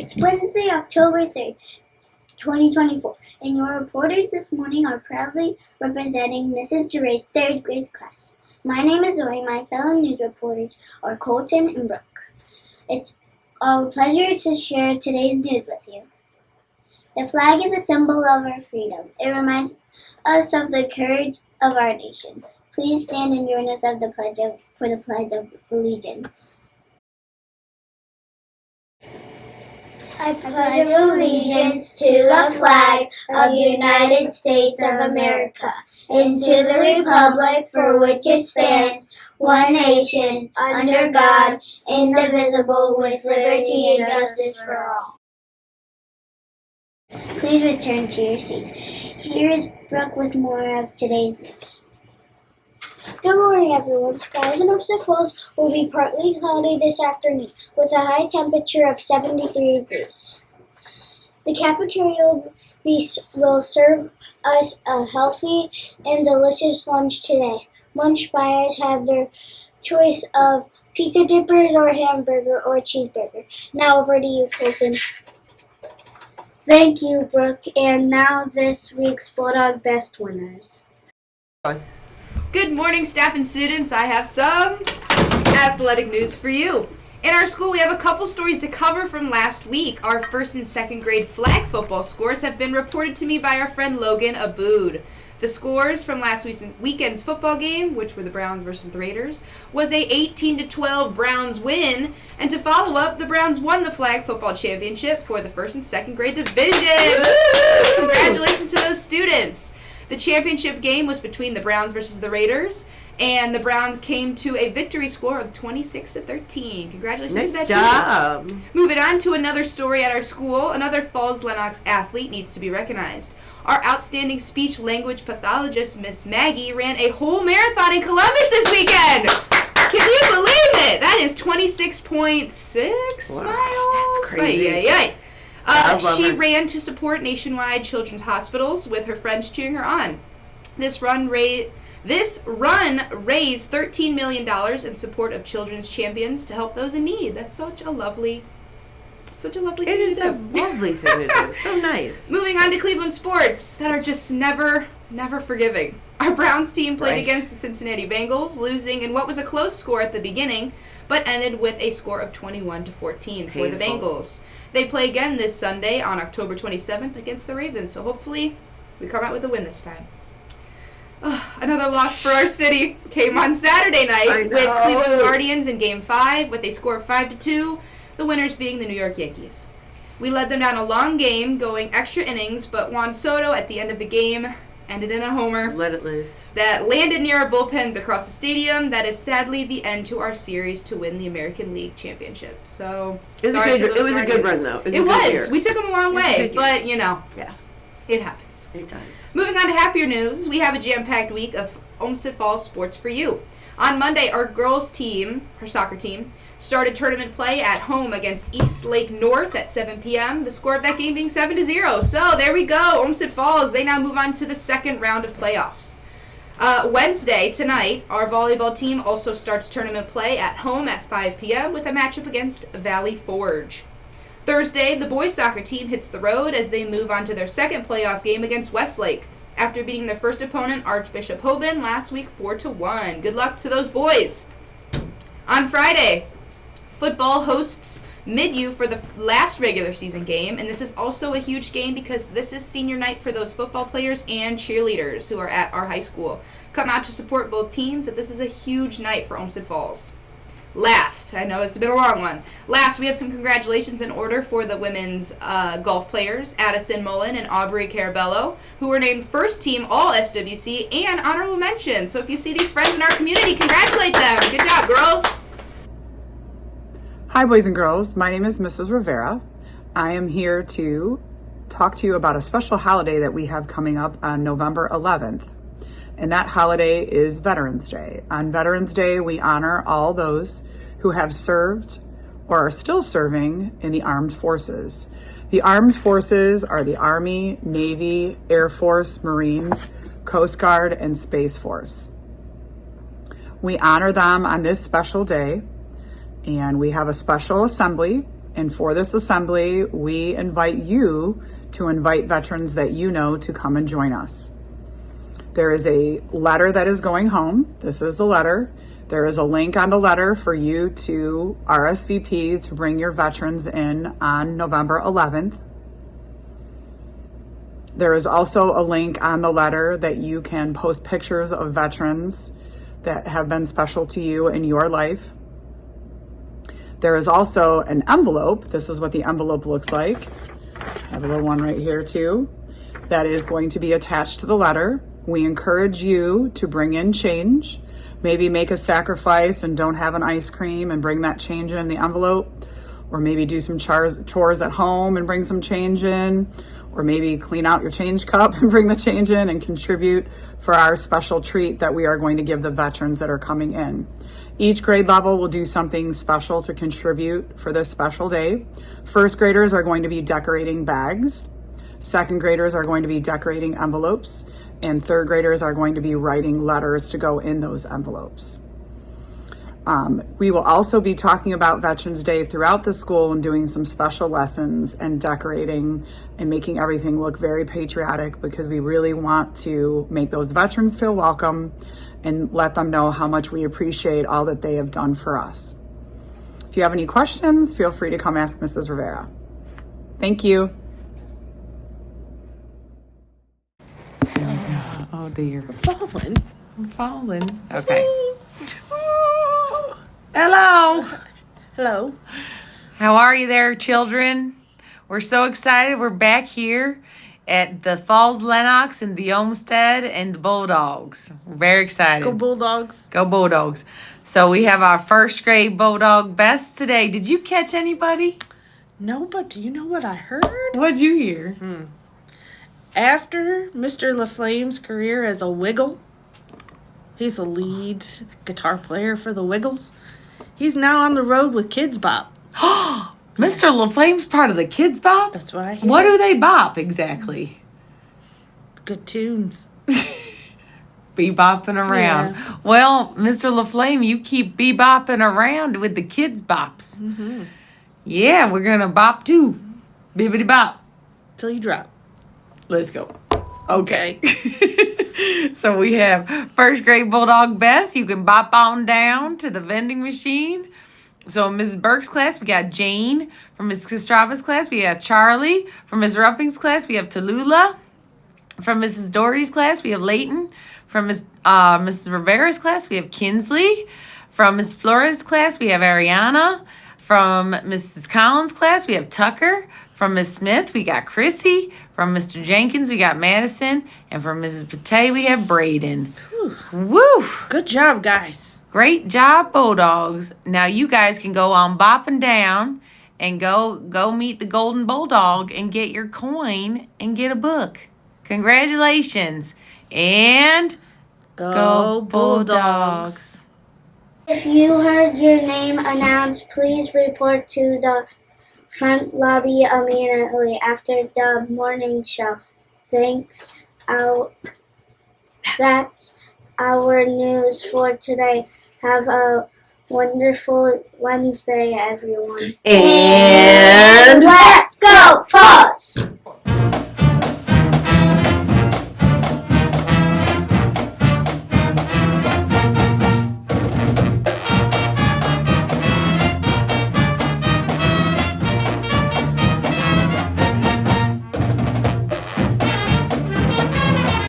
It's Wednesday, October 3rd, 2024, and your reporters this morning are proudly representing Mrs. DeRay's 3rd grade class. My name is Zoe. My fellow news reporters are Colton and Brooke. It's our pleasure to share today's news with you. The flag is a symbol of our freedom. It reminds us of the courage of our nation. Please stand and join us for the Pledge of Allegiance. I pledge allegiance to the flag of the United States of America and to the republic for which it stands, one nation, under God, indivisible, with liberty and justice for all. Please return to your seats. Here is Brooke with more of today's news. Good morning, everyone. Skies in Olmsted Falls will be partly cloudy this afternoon, with a high temperature of 73 degrees. The cafeteria will serve us a healthy and delicious lunch today. Lunch buyers have their choice of pizza dippers or hamburger or cheeseburger. Now over to you, Colton. Thank you, Brooke. And now this week's Bulldog Best winners. Good morning, staff and students. I have some athletic news for you. In our school, we have a couple stories to cover from last week. Our 1st and 2nd grade flag football scores have been reported to me by our friend Logan Abood. The scores from last weekend's football game, which were the Browns versus the Raiders, was a 18-12 Browns win. And to follow up, the Browns won the flag football championship for the 1st and 2nd grade division. Congratulations to those students. The championship game was between the Browns versus the Raiders, and the Browns came to a victory score of 26-13. Congratulations to that job. team. Moving on to another story at our school, another Falls Lenox athlete needs to be recognized. Our outstanding speech-language pathologist, Miss Maggie, ran a whole marathon in Columbus this weekend. Can you believe it? That is 26.6 miles. That's crazy. She ran to support nationwide children's hospitals with her friends cheering her on. This run raised $13 million in support of children's champions to help those in need. That's such a lovely thing to do. It is a lovely thing to do. So nice. Moving on to Cleveland sports that are just never forgiving. Our Browns team played against the Cincinnati Bengals, losing in what was a close score at the beginning, but ended with a score of 21-14 for the Bengals. They play again this Sunday on October 27th against the Ravens, so hopefully we come out with a win this time. Another loss for our city came on Saturday night with Cleveland Guardians in Game 5 with a score of 5-2, the winners being the New York Yankees. We led them down a long game, going extra innings, but Juan Soto at the end of the game ended in a homer. Let it loose. That landed near our bullpens across the stadium. That is sadly the end to our series to win the American League Championship. So, it was a good run, though. It was. We took them a long way, but, it happens. It does. Moving on to happier news, we have a jam-packed week of Olmsted Falls sports for you. On Monday, our girls' team, her soccer team, started tournament play at home against East Lake North at 7 p.m., the score of that game being 7-0. So there we go, Olmsted Falls. They now move on to the second round of playoffs. Wednesday, tonight, our volleyball team also starts tournament play at home at 5 p.m. with a matchup against Valley Forge. Thursday, the boys soccer team hits the road as they move on to their second playoff game against Westlake after beating their first opponent, Archbishop Hoban, last week 4-1. Good luck to those boys. On Friday, football hosts Mid-U for the last regular season game, and this is also a huge game because this is senior night for those football players and cheerleaders who are at our high school. Come out to support both teams, and this is a huge night for Olmsted Falls. Last, I know it's been a long one. Last, we have some congratulations in order for the women's golf players, Addison Mullen and Aubrey Carabello, who were named first team All-SWC and honorable mention. So if you see these friends in our community, congratulate them. Good job, girls. Hi, boys and girls. My name is Mrs. Rivera. I am here to talk to you about a special holiday that we have coming up on November 11th. And that holiday is Veterans Day. On Veterans Day, we honor all those who have served or are still serving in the armed forces. The armed forces are the Army, Navy, Air Force, Marines, Coast Guard, and Space Force. We honor them on this special day, and we have a special assembly And for this assembly, we invite you to invite veterans that you know to come and join us. There is a letter that is going home. This is the letter. There is a link on the letter for you to RSVP to bring your veterans in on November 11th. There is also a link on the letter that you can post pictures of veterans that have been special to you in your life. There is also an envelope. This is what the envelope looks like. I have a little one right here too. That is going to be attached to the letter. We encourage you to bring in change. Maybe make a sacrifice and don't have an ice cream and bring that change in the envelope. Or maybe do some chores at home and bring some change in. Or maybe clean out your change cup and bring the change in and contribute for our special treat that we are going to give the veterans that are coming in. Each grade level will do something special to contribute for this special day. First graders are going to be decorating bags. Second graders are going to be decorating envelopes. And third graders are going to be writing letters to go in those envelopes. We will also be talking about Veterans Day throughout the school and doing some special lessons and decorating and making everything look very patriotic, because we really want to make those veterans feel welcome and let them know how much we appreciate all that they have done for us. If you have any questions, feel free to come ask Mrs. Rivera. Thank you. Oh dear. Fallen. Falling. Okay. Hello. Hello. How are you there, children? We're so excited. We're back here at the Falls Lennox and the Olmsted and the Bulldogs. We're very excited. Go Bulldogs. Go Bulldogs. So we have our first grade Bulldog best today. Did you catch anybody? No, but do you know what I heard? What'd you hear? After Mr. LaFlame's career as a Wiggle, he's the lead guitar player for the Wiggles. He's now on the road with Kids Bop. Mr. LaFlame's part of the Kids Bop? That's what I hear. What do they bop exactly? Good tunes. Bebopping around. Yeah. Well, Mr. LaFlame, you keep bebopping around with the kids' bops. Mm-hmm. Yeah, we're going to bop too. Bibbity bop. Till you drop. Let's go. Okay. So we have first grade Bulldog best. You can bop on down to the vending machine. So in Mrs. Burke's class, we got Jane. From Mrs. Castrava's class, we have Charlie. From Ms. Ruffing's class, we have Tallulah. From Mrs. Doherty's class, we have Layton. From Mrs. Rivera's class, we have Kinsley. From Ms. Flores' class, we have Ariana. From Mrs. Collins' class, we have Tucker. From Ms. Smith, we got Chrissy. From Mr. Jenkins, we got Madison. And from Mrs. Pate, we have Braden. Woo! Good job, guys. Great job, Bulldogs. Now you guys can go on bopping down and go meet the Golden Bulldog and get your coin and get a book. Congratulations. And go Bulldogs. If you heard your name announced, please report to the front lobby immediately after the morning show. Thanks. That's our news for today. Have a wonderful Wednesday, everyone. And let's go, Falls!